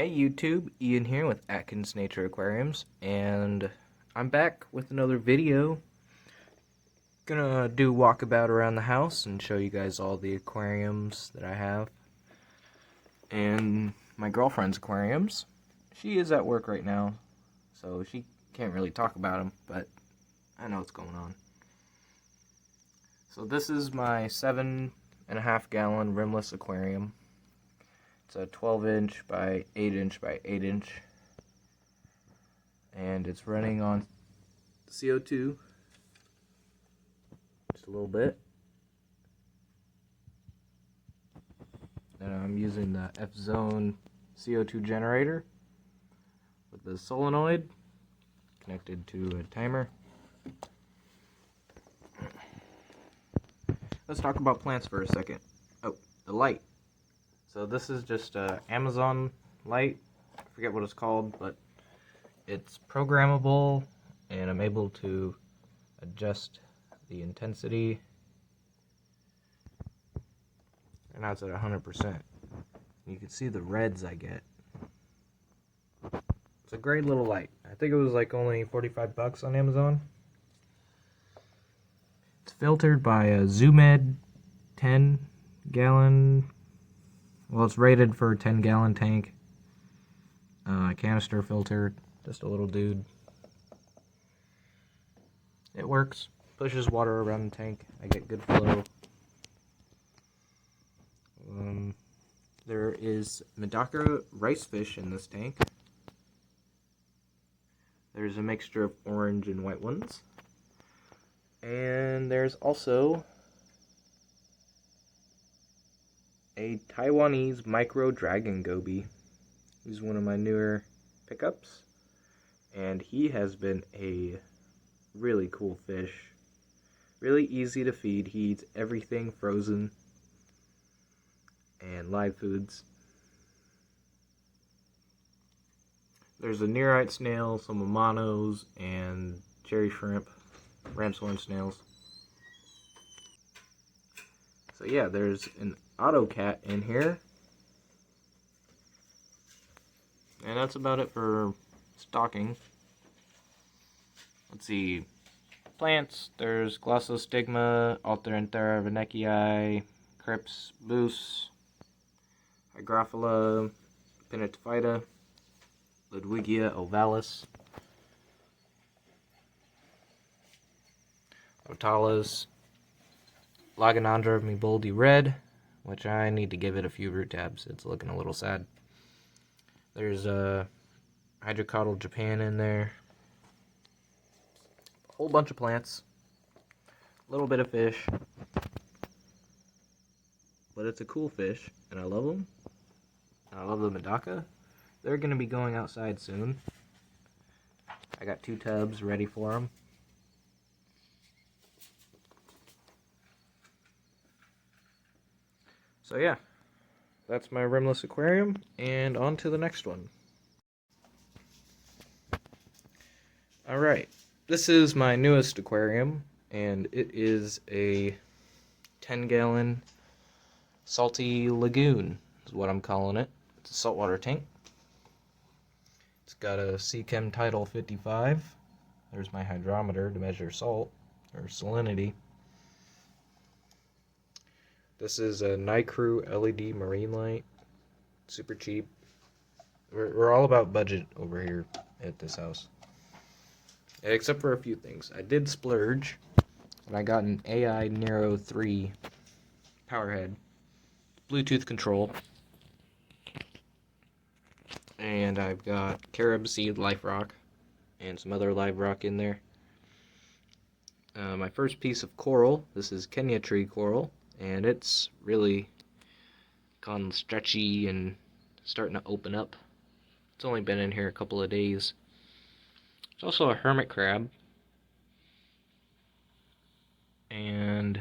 Hey YouTube, Ian here with Atkins Nature Aquariums, and I'm back with another video. Gonna do a walkabout around the house and show you guys all the aquariums that I have. And my girlfriend's aquariums. She is at work right now, so she can't really talk about them, but I know what's going on. So this is my 7.5 gallon rimless aquarium. It's a 12-inch by 8-inch by 8-inch, and it's running on CO2, just a little bit. And I'm using the F-Zone CO2 generator with the solenoid connected to a timer. Let's talk about plants for a second. Oh, the light. So this is just a Amazon light. I forget what it's called, but it's programmable, and I'm able to adjust the intensity. And now it's at 100%. You can see the reds I get. It's a great little light. I think it was like only 45 bucks on Amazon. It's filtered by a Zoomed 10 gallon. Well, it's rated for a 10-gallon tank. Canister filter, just a little dude. It works. Pushes water around the tank. I get good flow. There is Madagascar rice fish in this tank. There's a mixture of orange and white ones. And there's also a Taiwanese micro dragon goby. He's one of my newer pickups, and he has been a really cool fish. Really easy to feed. He eats everything frozen and live foods. There's a nearite snail, some amanos, and cherry shrimp, ram's horn snails. So yeah, there's an auto cat in here. And that's about it for stocking. Let's see. Plants, there's Glossostigma, Alteranthera venekii, Crips, Boos, Hygrophila, Pinnatophyta, Ludwigia ovalis, Otalas, Lagonandra meboldi red, which I need to give it a few root tabs. It's looking a little sad. There's a Hydrocotyl Japan in there. A whole bunch of plants. A little bit of fish. But it's a cool fish, and I love them. I love the Medaka. They're going to be going outside soon. I got 2 tubs ready for them. So yeah, that's my rimless aquarium, and on to the next one. Alright, this is my newest aquarium, and it is a 10-gallon salty lagoon, is what I'm calling it. It's a saltwater tank. It's got a Seachem Tidal 55. There's my hydrometer to measure salt, or salinity. This is a Nycrew LED marine light. Super cheap. We're all about budget over here at this house. Except for a few things. I did splurge, and I got an AI Nero 3 powerhead. Bluetooth control. And I've got carob seed life rock and some other live rock in there. My first piece of coral. This is Kenya tree coral. And it's really gone stretchy and starting to open up. It's only been in here a couple of days. There's also a hermit crab. And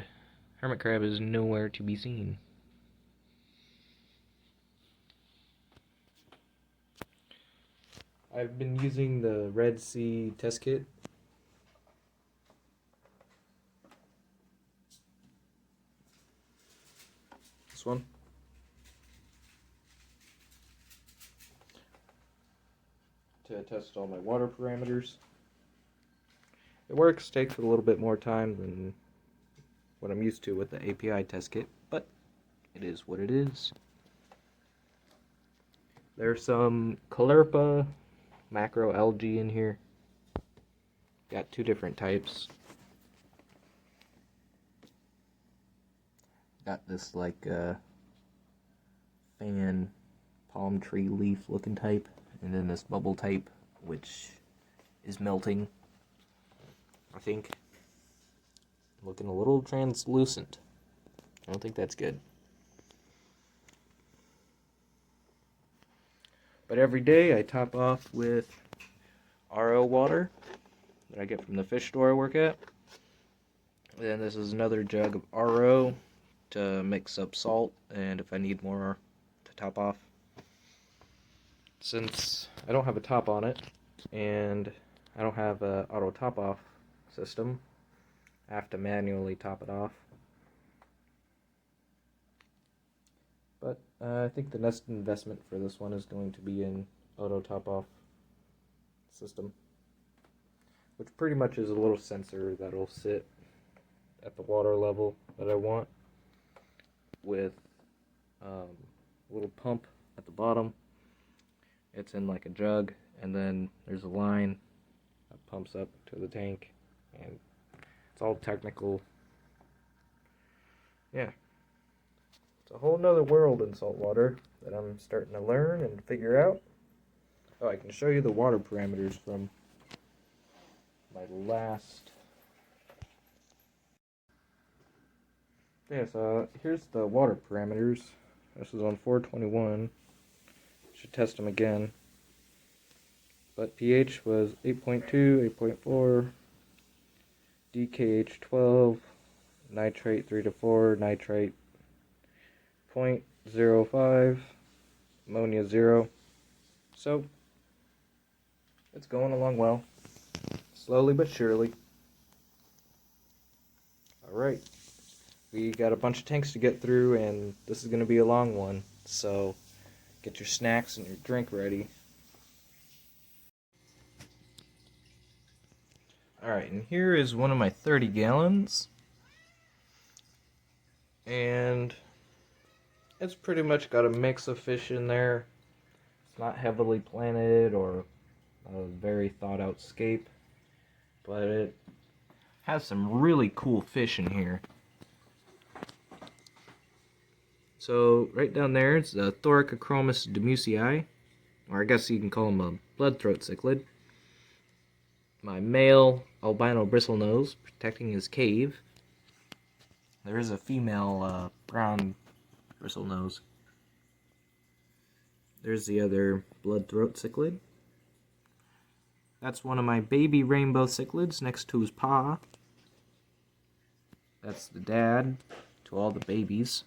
hermit crab is nowhere to be seen. I've been using the Red Sea test kit. This one. I test all my water parameters. It works, takes a little bit more time than what I'm used to with the API test kit, but it is what it is. There's some Caulerpa macro algae in here. Got two different types. Got this like fan palm tree leaf looking type, and then this bubble type, which is melting. I think looking a little translucent. I don't think that's good. But every day I top off with RO water that I get from the fish store I work at. And then this is another jug of RO to mix up salt, and if I need more to top off. Since I don't have a top on it, and I don't have an auto top off system, I have to manually top it off. But I think the next investment for this one is going to be an auto top off system, which pretty much is a little sensor that'll sit at the water level that I want, with a little pump at the bottom. It's in like a jug, and then there's a line that pumps up to the tank, and it's all technical. Yeah, it's a whole nother world in saltwater that I'm starting to learn and figure out. Oh, I can show you the water parameters from my last. Yeah, so here's the water parameters. This is on 421. Should test them again. But pH was 8.2, 8.4, DKH 12, nitrate 3 to 4, nitrate 0.05, ammonia 0. So it's going along well, slowly but surely. Alright, we got a bunch of tanks to get through, and this is going to be a long one, so get your snacks and your drink ready. Alright, and here is one of my 30 gallons. And it's pretty much got a mix of fish in there. It's not heavily planted or a very thought out scape, but it has some really cool fish in here. So right down there is the Thoracrochromis demusii, or I guess you can call him a bloodthroat cichlid. My male albino bristlenose protecting his cave. There is a female brown bristlenose. There's the other bloodthroat cichlid. That's one of my baby rainbow cichlids next to his paw. That's the dad to all the babies.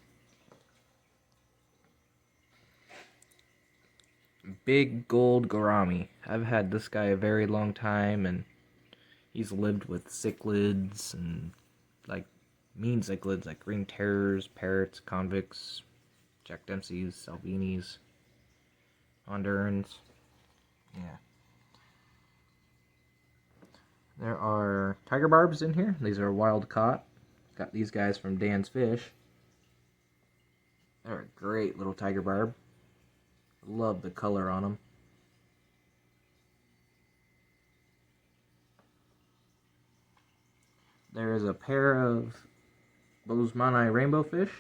Big gold gourami. I've had this guy a very long time, and he's lived with cichlids and like mean cichlids like green terrors, parrots, convicts, Jack Dempseys, Salvinis, Hondurans. Yeah. There are tiger barbs in here. These are wild caught. Got these guys from Dan's Fish. They're a great little tiger barb. Love the color on them. There is a pair of Bozeman rainbow fish.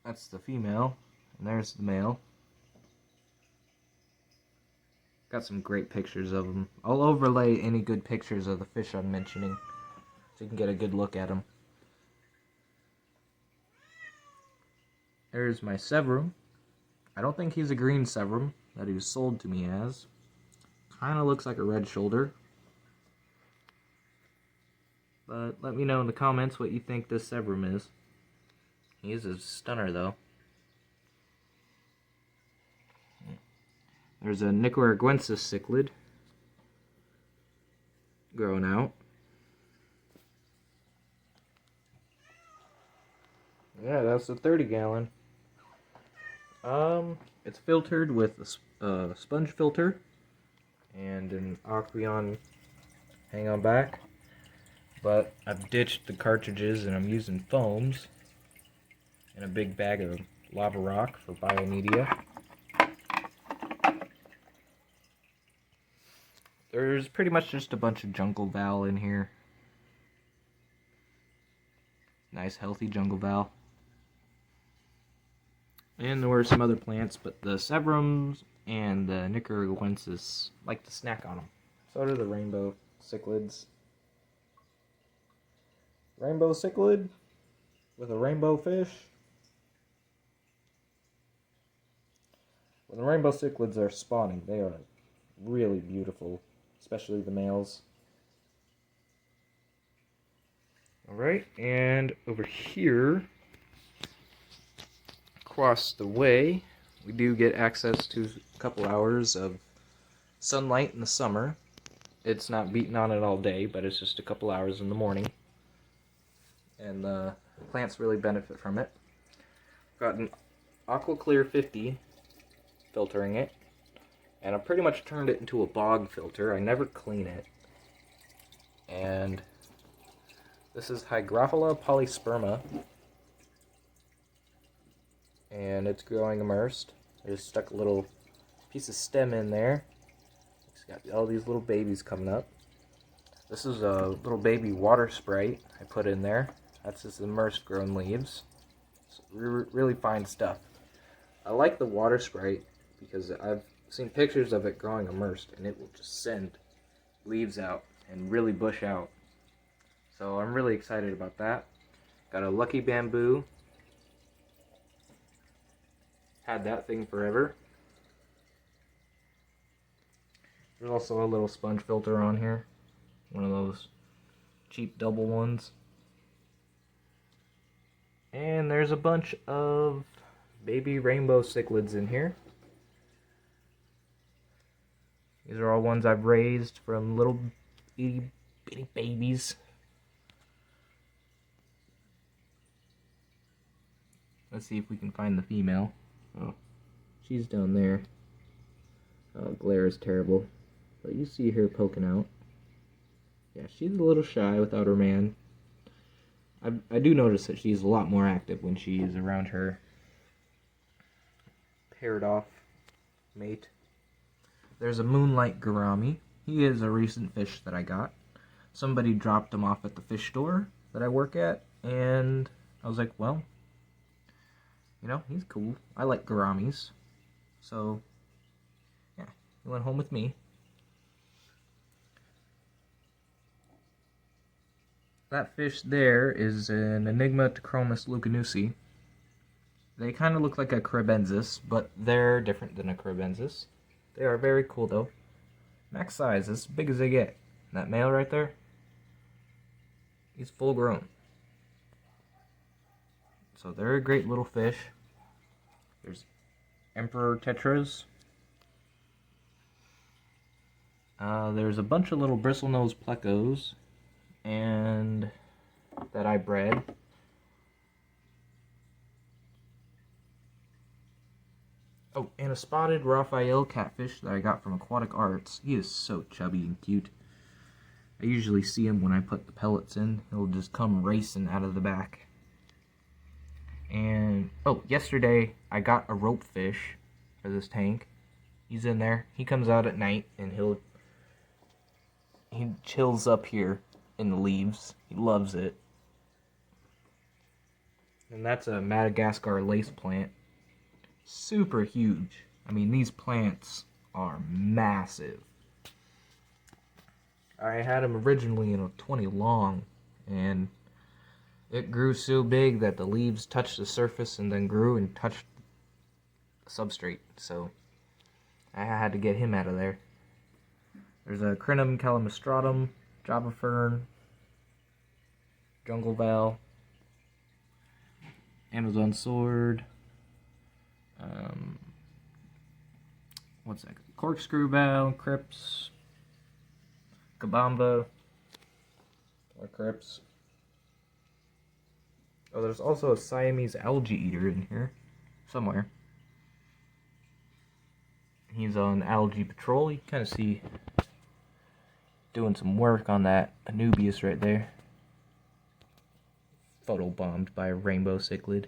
That's the female, and there's the male. Got some great pictures of them. I'll overlay any good pictures of the fish I'm mentioning, so you can get a good look at them. There's my Severum. I don't think he's a green Severum that he was sold to me as. Kind of looks like a red shoulder. But let me know in the comments what you think this Severum is. He is a stunner though. There's a Nicaraguensis cichlid growing out. Yeah, that's a 30 gallon. It's filtered with a sponge filter and an Aqueon hang on back. But I've ditched the cartridges and I'm using foams and a big bag of lava rock for biomedia. There's pretty much just a bunch of jungle val in here. Nice healthy jungle val. And there were some other plants, but the severums and the nicaraguensis like to snack on them. So do the rainbow cichlids. Rainbow cichlid with a rainbow fish. When the rainbow cichlids are spawning, they are really beautiful, especially the males. Alright, and over here, across the way, we do get access to a couple hours of sunlight in the summer. It's not beating on it all day, but it's just a couple hours in the morning. And the plants really benefit from it. Got an Aqua Clear 50 filtering it, and I pretty much turned it into a bog filter. I never clean it. And this is Hygrophila polysperma, and it's growing immersed. I just stuck a little piece of stem in there. It's got all these little babies coming up. This is a little baby water sprite I put in there. That's just immersed grown leaves. It's really fine stuff. I like the water sprite because I've seen pictures of it growing immersed and it will just send leaves out and really bush out. So I'm really excited about that. Got a lucky bamboo. Had that thing forever. There's also a little sponge filter on here. One of those cheap double ones. And there's a bunch of baby rainbow cichlids in here. These are all ones I've raised from little itty bitty babies. Let's see if we can find the female. Oh, she's down there. Oh, glare is terrible. But you see her poking out. Yeah, she's a little shy without her man. I do notice that she's a lot more active when she is around her paired off mate. There's a Moonlight Gourami. He is a recent fish that I got. Somebody dropped him off at the fish store that I work at, and I was like, well, you know, he's cool. I like gouramis. So, yeah, he went home with me. That fish there is an Enigma Tachromis leucanusi. They kind of look like a Crebensis, but they're different than a Crebensis. They are very cool though. Max size, as big as they get. That male right there, he's full grown. So they're a great little fish. There's Emperor Tetras. There's a bunch of little Bristlenose Plecos and that I bred. Oh, and a spotted Raphael catfish that I got from Aquatic Arts. He is so chubby and cute. I usually see him when I put the pellets in. He'll just come racing out of the back. And, oh, yesterday I got a rope fish for this tank. He's in there. He comes out at night and he chills up here in the leaves. He loves it. And that's a Madagascar lace plant. Super huge. I mean, these plants are massive. I had them originally in a 20 long, and it grew so big that the leaves touched the surface and then grew and touched the substrate. So I had to get him out of there. There's a Crinum calamistratum, Java fern, jungle val, Amazon sword, what's that? Corkscrew val, Crips, Kabamba, or Crips. Oh, there's also a Siamese algae eater in here, somewhere. He's on algae patrol. You can kind of see doing some work on that Anubias right there. Photobombed by a rainbow cichlid.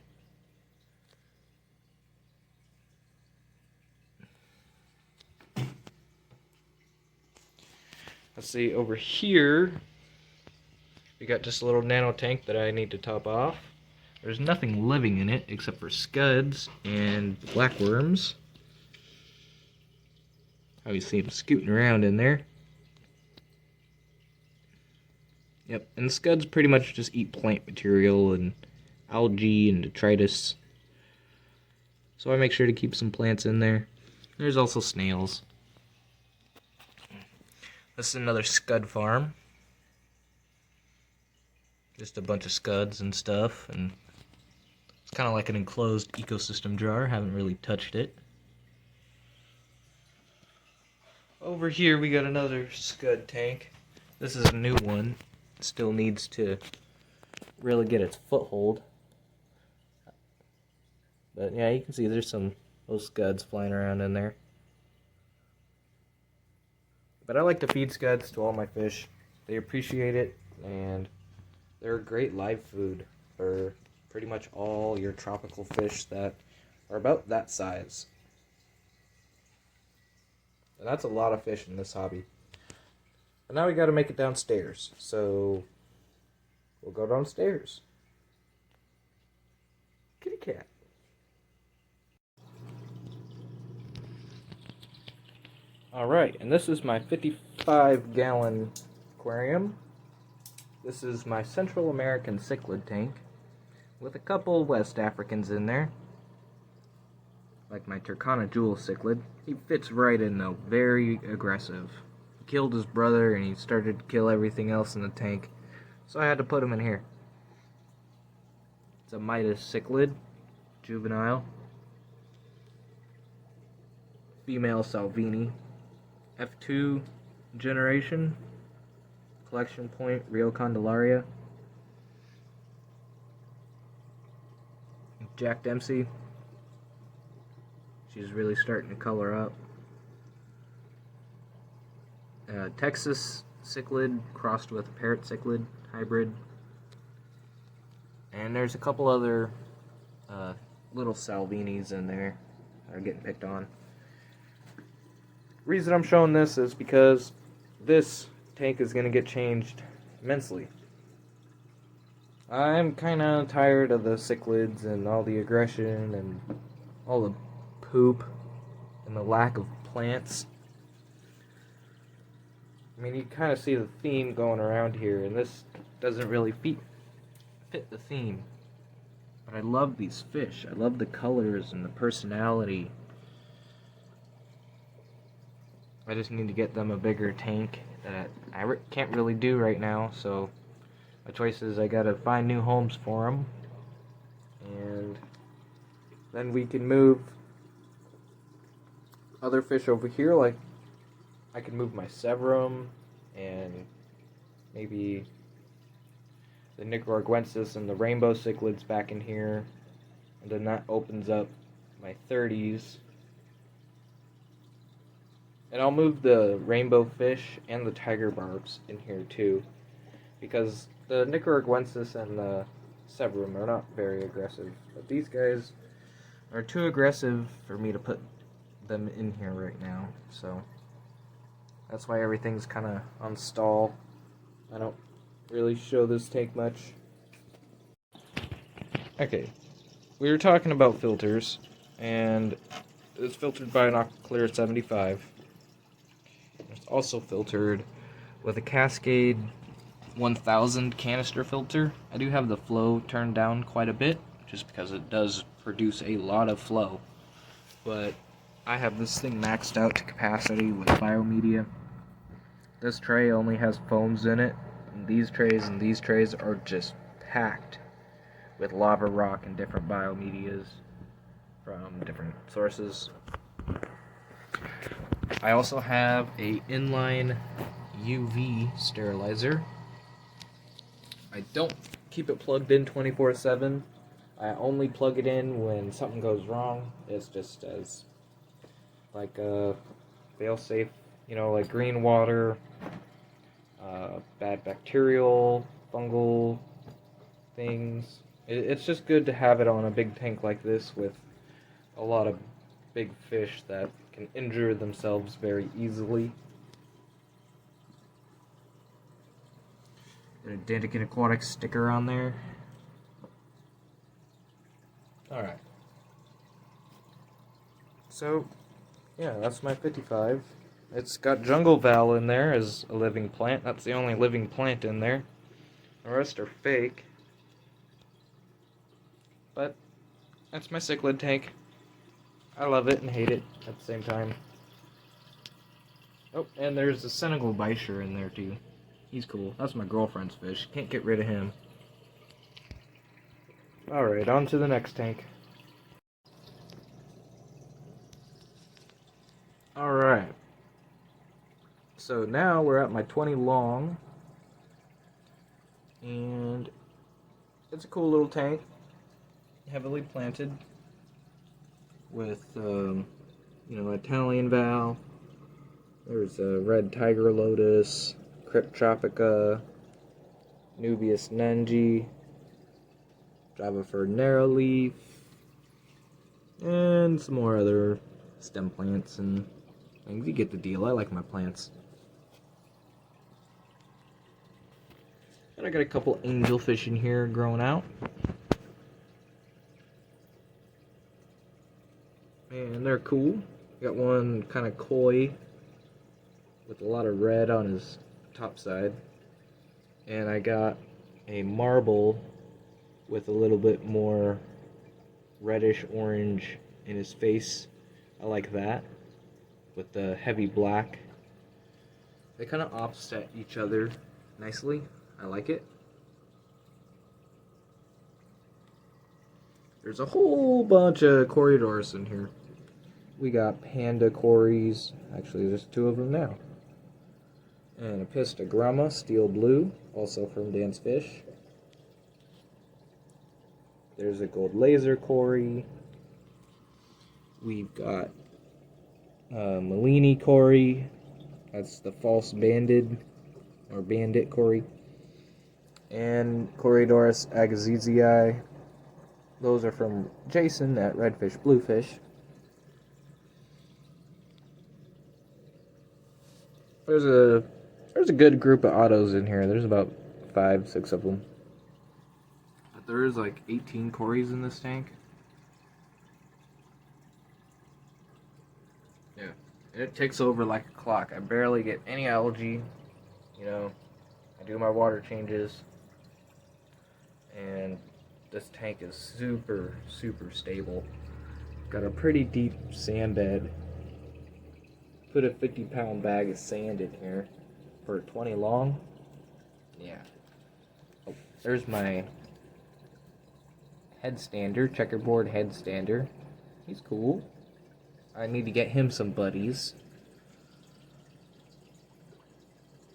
Let's see, over here we got just a little nano tank that I need to top off. There's nothing living in it except for scuds and blackworms. I always see them scooting around in there. Yep, and the scuds pretty much just eat plant material and algae and detritus. So I make sure to keep some plants in there. There's also snails. This is another scud farm. Just a bunch of scuds and stuff, and it's kind of like an enclosed ecosystem jar. Haven't really touched it. Over here we got another scud tank. This is a new one. It still needs to really get its foothold. But yeah, you can see there's some little scuds flying around in there. But I like to feed scuds to all my fish. They appreciate it, and they're a great live food for pretty much all your tropical fish that are about that size. And that's a lot of fish in this hobby. But now we gotta make it downstairs, so we'll go downstairs. Kitty cat. Alright, and this is my 55-gallon aquarium. This is my Central American cichlid tank with a couple West Africans in there. Like my Turkana jewel cichlid. He fits right in though, very aggressive. He killed his brother and he started to kill everything else in the tank, so I had to put him in here. It's a Midas cichlid, juvenile. Female Salvini. F2 generation. Collection point, Rio Candelaria. Jack Dempsey. She's really starting to color up. Texas cichlid crossed with parrot cichlid hybrid. And there's a couple other little Salvinis in there that are getting picked on. Reason I'm showing this is because this tank is going to get changed immensely. I'm kind of tired of the cichlids and all the aggression and all the poop and the lack of plants. I mean, you kind of see the theme going around here, and this doesn't really fit the theme. But I love these fish. I love the colors and the personality. I just need to get them a bigger tank that I can't really do right now, so my choice is I gotta find new homes for them, and then we can move other fish over here. Like I can move my Severum and maybe the Nicaraguensis and the rainbow cichlids back in here, and then that opens up my 30s. And I'll move the rainbow fish and the tiger barbs in here too, because the Nicaraguensis and the Severum are not very aggressive, but these guys are too aggressive for me to put them in here right now, so that's why everything's kind of on stall. I don't really show this tank much. Okay, we were talking about filters, and it's filtered by an Aquaclear 75. It's also filtered with a Cascade 1000 canister filter. I do have the flow turned down quite a bit, just because it does produce a lot of flow. But I have this thing maxed out to capacity with biomedia. This tray only has foams in it, and these trays are just packed with lava rock and different biomedias from different sources. I also have a Inline UV Sterilizer. I don't keep it plugged in 24/7. I only plug it in when something goes wrong. It's just as like fail-safe, like green water, bad bacterial, fungal things. It's just good to have it on a big tank like this with a lot of big fish that can injure themselves very easily. Got a Delicate Aquatic sticker on there. Alright. So, yeah, that's my 55. It's got jungle val in there as a living plant. That's the only living plant in there. The rest are fake. But that's my cichlid tank. I love it and hate it at the same time. Oh, and there's a Senegal Bisher in there too. He's cool. That's my girlfriend's fish. Can't get rid of him. Alright, on to the next tank. Alright. So now we're at my 20 long. And it's a cool little tank. Heavily planted. With, Italian val. There's a red tiger lotus, Cryptropica, Anubias nanji, Java fir narrowleaf, and some more other stem plants and things. You get the deal. I like my plants. And I got a couple angelfish in here growing out. And they're cool. Got one kind of koi with a lot of red on his top side. And I got a marble with a little bit more reddish orange in his face. I like that. With the heavy black. They kind of offset each other nicely. I like it. There's a whole bunch of corridors in here. We got panda cories. Actually, there's two of them now. And a Pistogramma steel blue, also from Dan's Fish. There's a gold laser cory. We've got Malini cory. That's the false banded or bandit cory. And Corydoras agazizii. Those are from Jason at Redfish Bluefish. There's a good group of autos in here. There's about 5, 6 of them. But there is like 18 cories in this tank. Yeah. And it ticks over like a clock. I barely get any algae. I do my water changes. And this tank is super, super stable. Got a pretty deep sand bed. Put a 50-pound bag of sand in here for 20 long. Yeah. Oh, there's my headstander, checkerboard headstander. He's cool. I need to get him some buddies.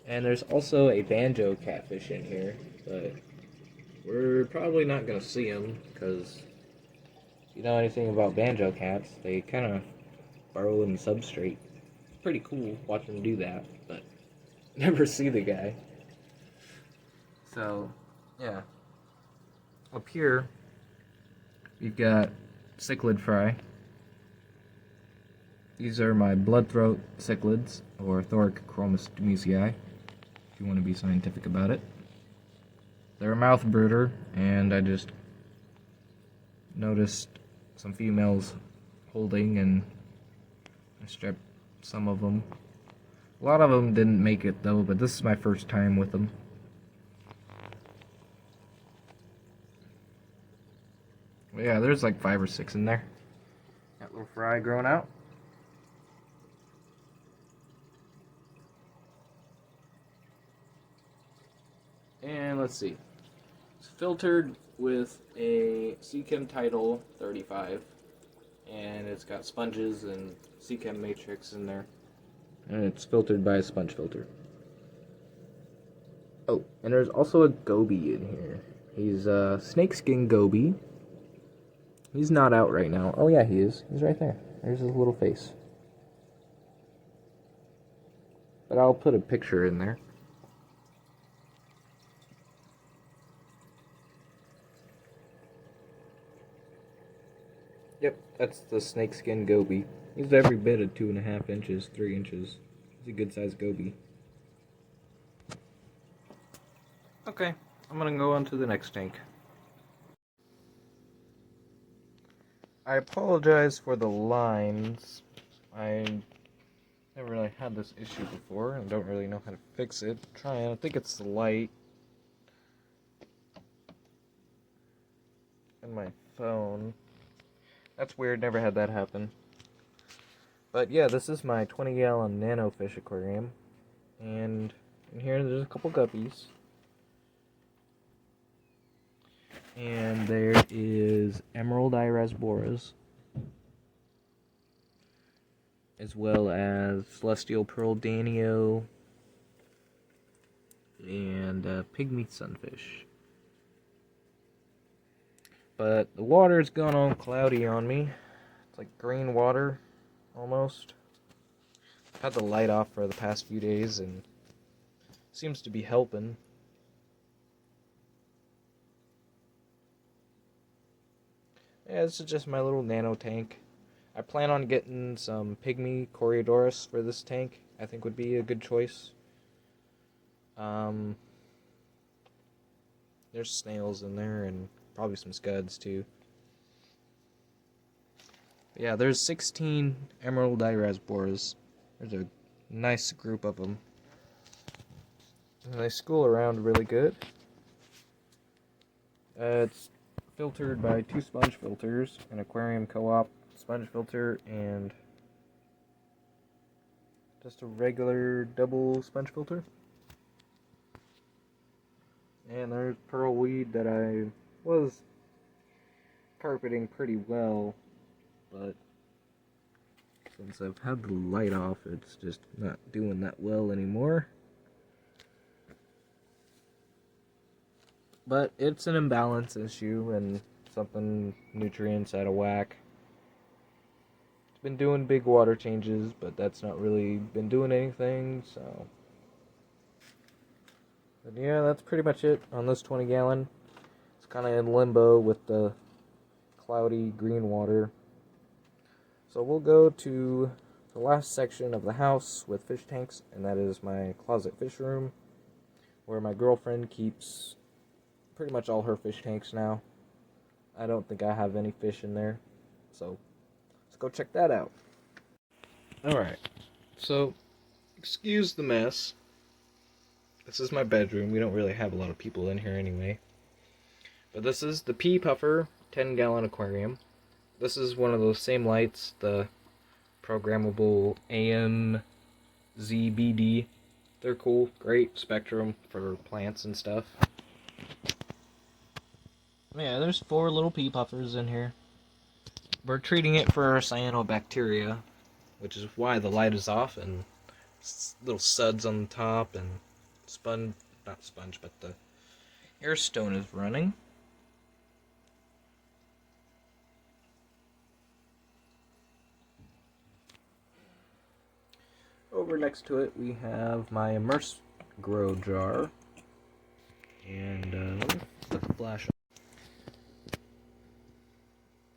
And there's also a Banjo Catfish in here, but we're probably not going to see him because if you know anything about Banjo Cats, they kind of burrow in the substrate. Pretty cool watching them do that, but never see the guy. So, yeah. Up here, we've got Cichlid Fry. These are my bloodthroat cichlids, or Thorichromostomesii, if you want to be scientific about it. They're a mouth brooder, and I just noticed some females holding, and I stripped some of them. A lot of them didn't make it though, but this is my first time with them. But yeah, there's like 5 or 6 in there. Got little fry growing out. And let's see. It's filtered with a Seachem Title 35. And it's got sponges and Seachem Matrix in there. And it's filtered by a sponge filter. Oh, and there's also a goby in here. He's a snakeskin goby. He's not out right now. Oh yeah, he is. He's right there. There's his little face. but I'll put a picture in there. Yep, that's the snakeskin goby. He's every bit of 2.5 inches, 3 inches. He's a good sized goby. Okay, I'm gonna go on to the next tank. I apologize for the lines. I never really had this issue before and don't really know how to fix it. I think it's the light and my phone. That's weird, never had that happen. But yeah, this is my 20-gallon nano fish aquarium. And in here there's a couple guppies. And there is emerald iris boras, as well as celestial pearl danio and pygmy sunfish. But the water's gone all cloudy on me. It's like green water, almost. I've had the light off for the past few days and it seems to be helping. Yeah, this is just my little nano tank. I plan on getting some pygmy Coreodoros for this tank. I think would be a good choice. There's snails in there and probably some scuds too. But yeah, there's 16 emerald iris boras. There's a nice group of them. And they school around really good. It's filtered by 2 sponge filters, an aquarium co-op sponge filter, and just a regular double sponge filter. And there's pearl weed that I was carpeting pretty well, but since I've had the light off, it's just not doing that well anymore. But it's an imbalance issue and something nutrients out of whack. It's been doing big water changes, but that's not really been doing anything, so. But yeah, that's pretty much it on this 20-gallon. It's kind of in limbo with the cloudy green water. So we'll go to the last section of the house with fish tanks, and that is my closet fish room, where my girlfriend keeps pretty much all her fish tanks now. I don't think I have any fish in there, so let's go check that out. Alright, so excuse the mess. This is my bedroom. We don't really have a lot of people in here anyway. But this is the Pea Puffer 10-gallon aquarium. This is one of those same lights, the programmable AMZBD. They're cool, great spectrum for plants and stuff. Yeah, there's 4 little pea puffers in here. We're treating it for cyanobacteria, which is why the light is off, and little suds on the top, and not sponge, but the air stone is running. Over next to it, we have my immerse grow jar, and let me put the flash on.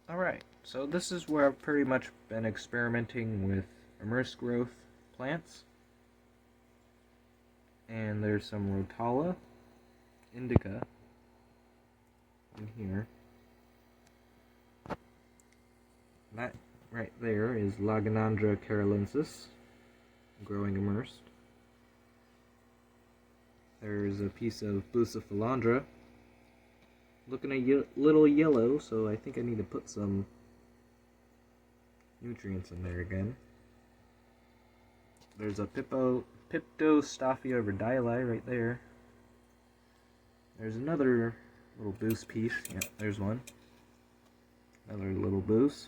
Alright, so this is where I've pretty much been experimenting with immerse growth plants. And there's some Rotala indica in here. That right there is Lagonandra carolensis, growing immersed. There's a piece of Bucephalandra, looking a little yellow, so I think I need to put some nutrients in there again. There's a Piptostaphia verdili right there. There's another little boost piece. Yeah, there's one. Another little boost.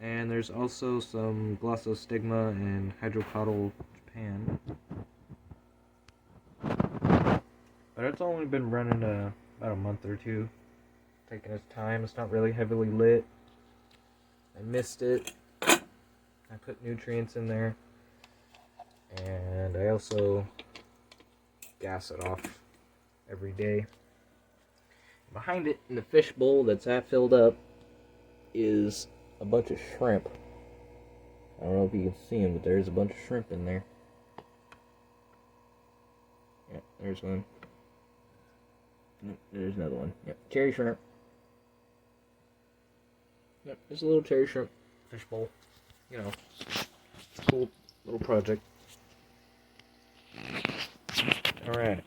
And there's also some Glossostigma and Hydrocotyl Japan. But it's only been running about a month or two. Taking its time. It's not really heavily lit. I missed it. I put nutrients in there. And I also gas it off every day. Behind it, in the fish bowl that's half filled up, is a bunch of shrimp. I don't know if you can see them, but there's a bunch of shrimp in there. Yeah, there's one. There's another one. Yep, cherry shrimp. Yep, there's a little cherry shrimp fish bowl. You know, it's a cool little project. Alright.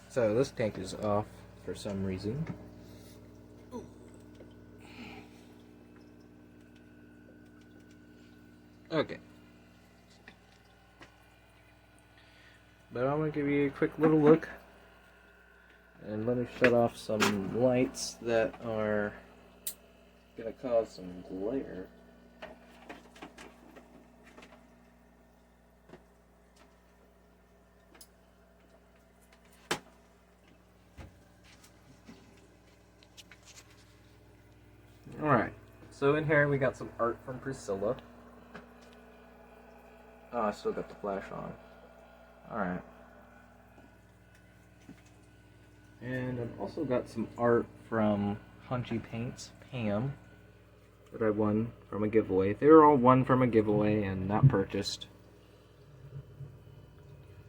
So this tank is off for some reason. Ooh. Okay. But I'm going to give you a quick little look. And let me shut off some lights that are going to cause some glare. Alright, so in here we got some art from Priscilla. Oh, I still got the flash on. Alright. And I've also got some art from Hunchy Paints, Pam, that I won from a giveaway. They were all won from a giveaway and not purchased.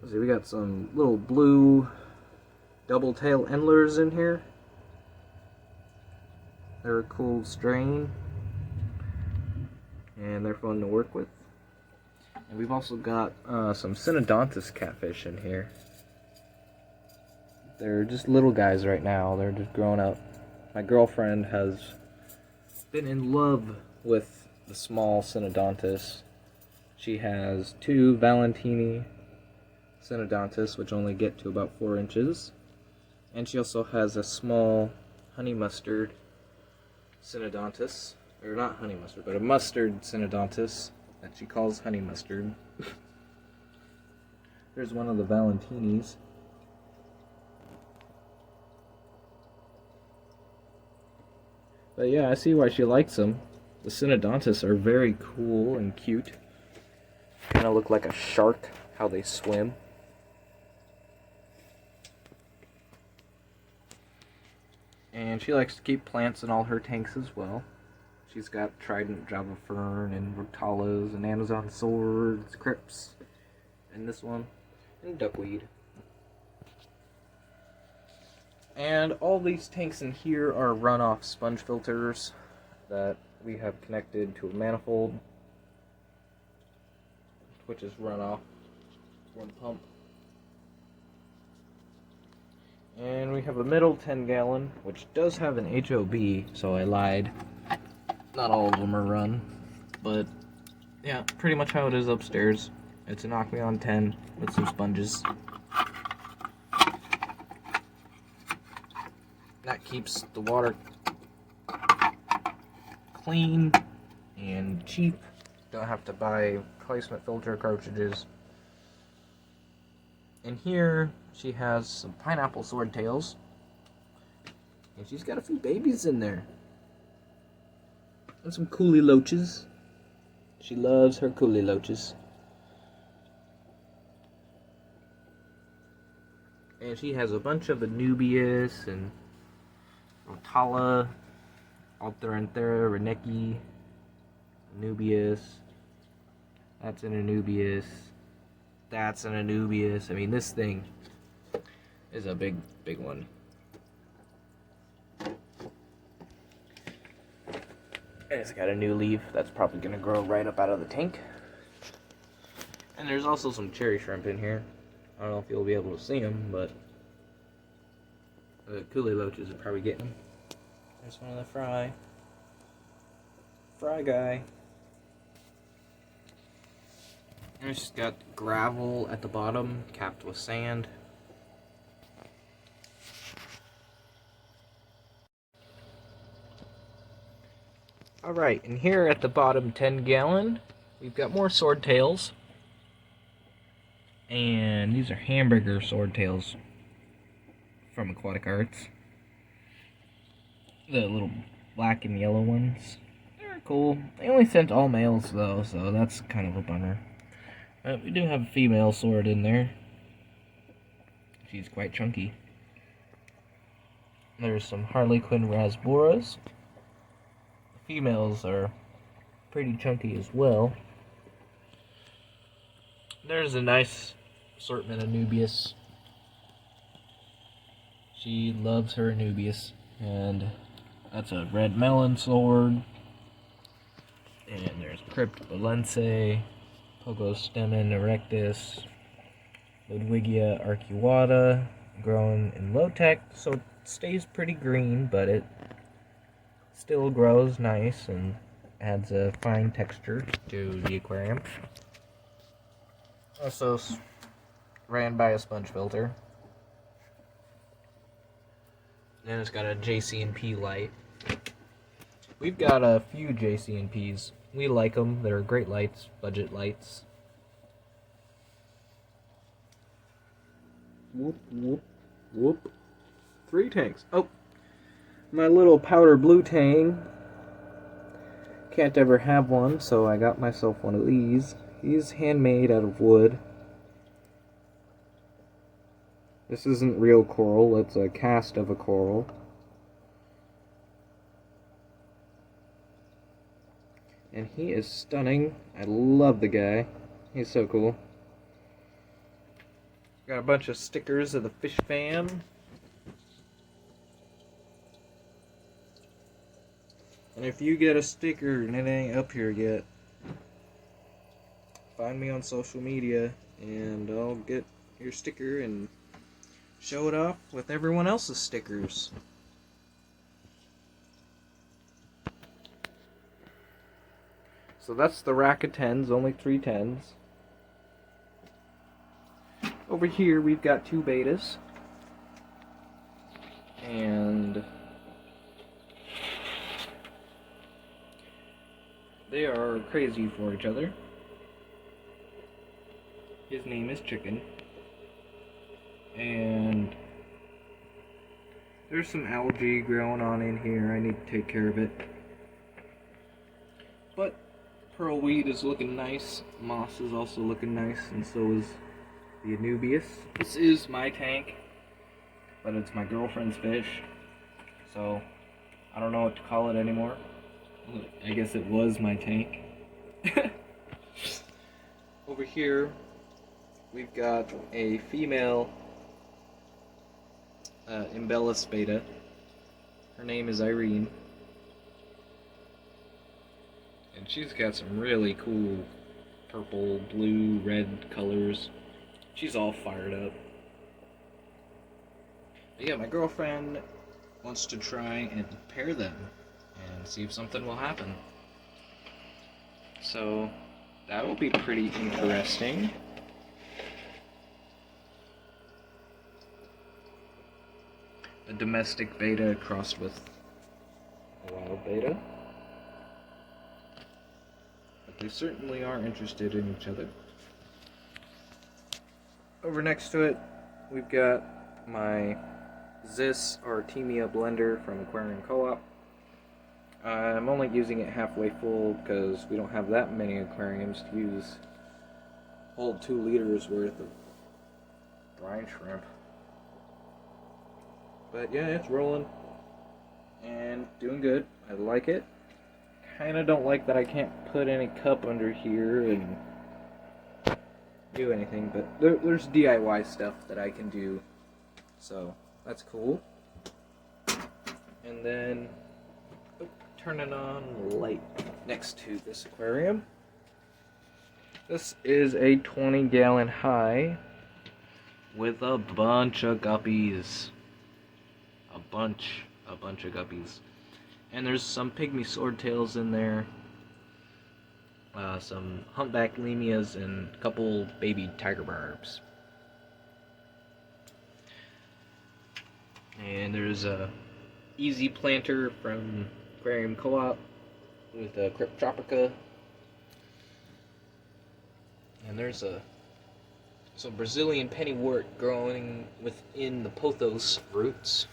Let's see, we got some little blue double tail endlers in here. They're a cool strain, and they're fun to work with. And we've also got some Synodontis Catfish in here. They're just little guys right now. They're just growing up. My girlfriend has been in love with the small Synodontis. She has 2 Valentini Synodontis, which only get to about 4 inches. And she also has a small honey mustard Synodontis, or not honey mustard, but a mustard Synodontis that she calls honey mustard. There's one of the Valentinis. But yeah, I see why she likes them. The Synodontis are very cool and cute. Kind of look like a shark, how they swim. And she likes to keep plants in all her tanks as well. She's got Trident Java Fern and Roctalas and Amazon Swords, Crips, and this one, and Duckweed. And all these tanks in here are runoff sponge filters that we have connected to a manifold, which is runoff one pump. And we have a middle 10-gallon, which does have an HOB, so I lied. Not all of them are run, but yeah, pretty much how it is upstairs. It's an Acmeon 10 with some sponges. That keeps the water clean and cheap. Don't have to buy replacement filter cartridges. And here she has some pineapple swordtails, and she's got a few babies in there, and some coolie loaches. She loves her coolie loaches. And she has a bunch of Anubias and Rotala, Alteranthera, Reneki, Anubias. That's an Anubias. That's an Anubias. I mean, this thing is a big one. And it's got a new leaf that's probably going to grow right up out of the tank. And there's also some cherry shrimp in here. I don't know if you'll be able to see them, but the coolie loaches are probably getting them. There's one of the fry guy. And it's just got gravel at the bottom, capped with sand. Alright, and here at the bottom 10-gallon, we've got more swordtails. And these are hamburger swordtails from Aquatic Arts. The little black and yellow ones. They're cool. They only sent all males though, so that's kind of a bummer. But we do have a female sword in there. She's quite chunky. There's some Harlequin Rasboras. The females are pretty chunky as well. There's a nice assortment of Anubias. She loves her Anubias. And that's a red melon sword. And there's Crypt Balense, Pogostemon erectus, Ludwigia arcuata, grown in low tech, so it stays pretty green, but it still grows nice and adds a fine texture to the aquarium. Also ran by a sponge filter. And it's got a JC&P light. We've got a few JC&Ps. We like them. They're great lights, budget lights. Whoop, whoop, whoop. 3 tanks. Oh, my little powder blue Tang. Can't ever have one, so I got myself one of these. He's handmade out of wood. This isn't real coral, it's a cast of a coral. And he is stunning. I love the guy. He's so cool. Got a bunch of stickers of the fish fam. And if you get a sticker and it ain't up here yet, find me on social media and I'll get your sticker and show it off with everyone else's stickers. So that's the rack of 10s, only 3 10s. Over here we've got 2 betas. And they are crazy for each other. His name is Chicken. And there's some algae growing on in here. I need to take care of it. But pearlweed is looking nice. Moss is also looking nice, and so is the Anubias. This is my tank, but it's my girlfriend's fish, so I don't know what to call it anymore. I guess it was my tank. Over here, we've got a female Embellus beta. Her name is Irene. And she's got some really cool purple, blue, red colors. She's all fired up. But yeah, my girlfriend wants to try and pair them and see if something will happen. So that will be pretty interesting. A domestic beta crossed with a wild beta. But they certainly are interested in each other. Over next to it, we've got my Zis Artemia Blender from Aquarium Co-op. I'm only using it halfway full because we don't have that many aquariums to use whole 2 liters worth of brine shrimp. But yeah, it's rolling and doing good. I like it. Kinda don't like that I can't put any cup under here and do anything, but there's DIY stuff that I can do, so that's cool. And then turning on the light next to this aquarium. This is a 20-gallon high with a bunch of guppies. A bunch of guppies. And there's some pygmy swordtails in there. Some humpback lemias and a couple baby tiger barbs. And there's a easy planter from Aquarium Co-op with a Cryptropica. And there's some Brazilian pennywort growing within the pothos roots.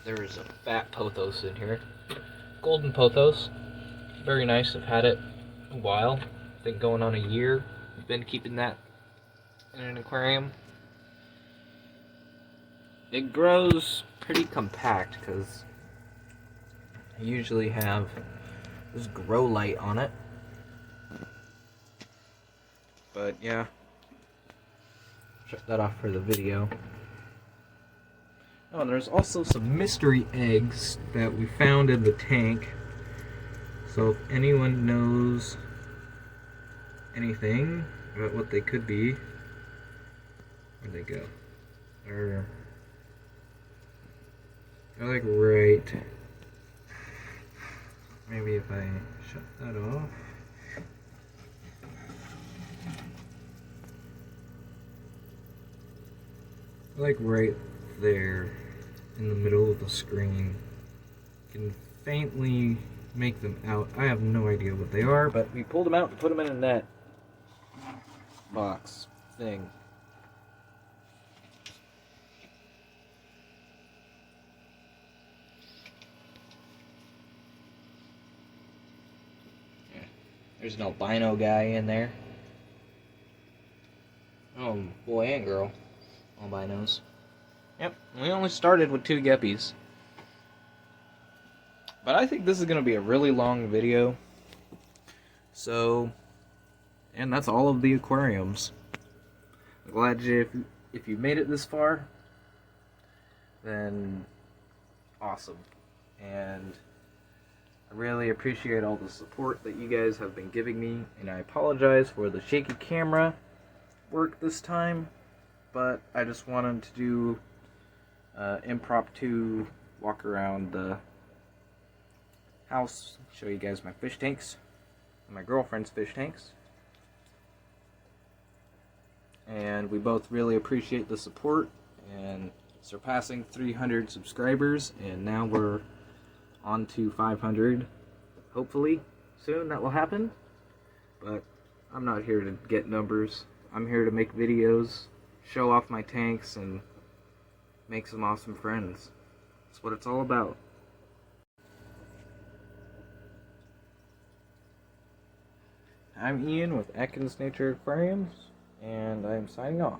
There's a fat pothos in here. Golden pothos. Very nice. I've had it a while. I think going on a year. I've been keeping that in an aquarium. It grows pretty compact because I usually have this grow light on it. But yeah, shut that off for the video. Oh, and there's also some mystery eggs that we found in the tank. So if anyone knows anything about what they could be, where'd they go? They're like right. Maybe if I shut that off. Like right there in the middle of the screen. You can faintly make them out. I have no idea what they are, but we pulled them out and put them in a net box thing. Yeah. There's an albino guy in there. Oh, boy and girl. Albinos. Yep, we only started with 2 Guppies. But I think this is going to be a really long video. So, and that's all of the aquariums. I'm glad if you made it this far, then awesome. And I really appreciate all the support that you guys have been giving me. And I apologize for the shaky camera work this time. But I just wanted to do impromptu walk around the house, show you guys my fish tanks, my girlfriend's fish tanks. And we both really appreciate the support and surpassing 300 subscribers, and now we're on to 500. Hopefully soon that will happen, but I'm not here to get numbers. I'm here to make videos, show off my tanks, and make some awesome friends. That's what it's all about. I'm Ian with Atkins Nature Aquariums, and I'm signing off.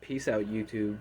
Peace out, YouTube.